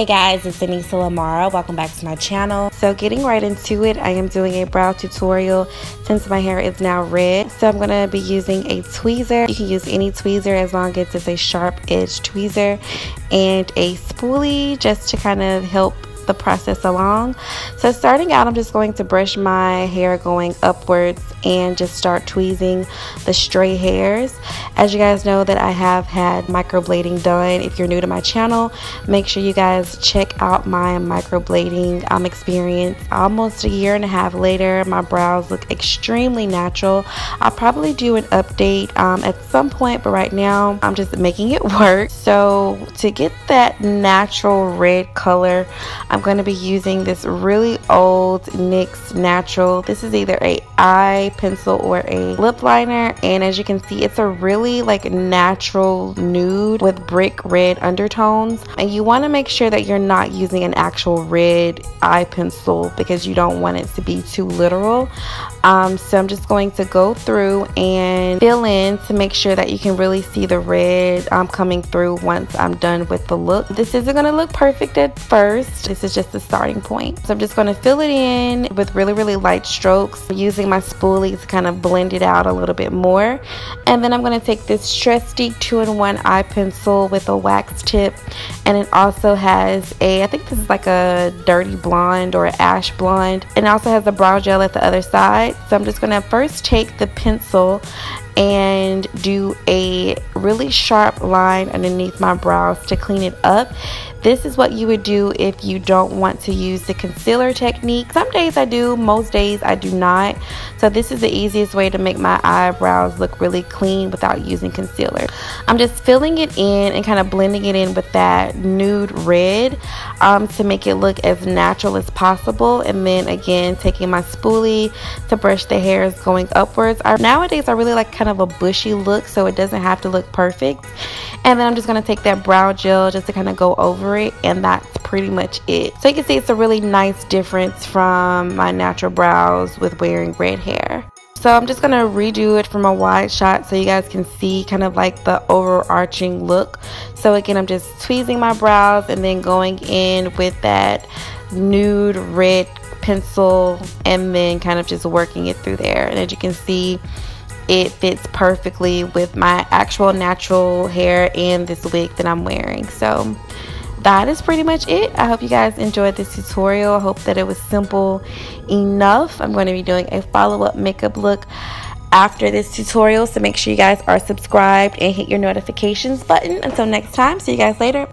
Hey guys, it's Anissa Lamara. Welcome back to my channel. So getting right into it, I am doing a brow tutorial since my hair is now red. So I'm going to be using a tweezer. You can use any tweezer as long as it's a sharp edge tweezer, and a spoolie just to kind of help the process along. So starting out, I'm just going to brush my hair going upwards and just start tweezing the stray hairs. As you guys know that I have had microblading done. If you're new to my channel, make sure you guys check out my microblading experience. Almost a year and a half later, my brows look extremely natural. I'll probably do an update at some point, but right now I'm just making it work. So to get that natural red color, I'm going to be using this really old NYX natural. This is either a eye pencil or a lip liner, and as you can see, it's a really like natural nude with brick red undertones. And you want to make sure that you're not using an actual red eye pencil because you don't want it to be too literal. So I'm just going to go through and fill in to make sure that you can really see the red coming through once I'm done with the look. This isn't going to look perfect at first. This is just the starting point. So I'm just going to fill it in with really light strokes, using my spoolie to kind of blend it out a little bit more. And then I'm going to take this trusty 2-in-1 eye pencil with a wax tip, and it also has a, I think this is like a dirty blonde or an ash blonde, and it also has a brow gel at the other side. So I'm just going to first take the pencil and do a really sharp line underneath my brows to clean it up. This is what you would do if you don't want to use the concealer technique. Some days I do, most days I do not. So this is the easiest way to make my eyebrows look really clean without using concealer. I'm just filling it in and kind of blending it in with that nude red to make it look as natural as possible. And then again, taking my spoolie to brush the hairs going upwards. Nowadays I really like kind of a bushy look, so it doesn't have to look perfect. And then I'm just going to take that brow gel just to kind of go over it, and that's pretty much it. So you can see it's a really nice difference from my natural brows with wearing red hair. So I'm just going to redo it from a wide shot so you guys can see kind of like the overarching look. So again, I'm just tweezing my brows and then going in with that nude red pencil and then kind of just working it through there. And as you can see, it fits perfectly with my actual natural hair and this wig that I'm wearing. So that is pretty much it. I hope you guys enjoyed this tutorial. I hope that it was simple enough. I'm going to be doing a follow-up makeup look after this tutorial, so make sure you guys are subscribed and hit your notifications button. Until next time, see you guys later.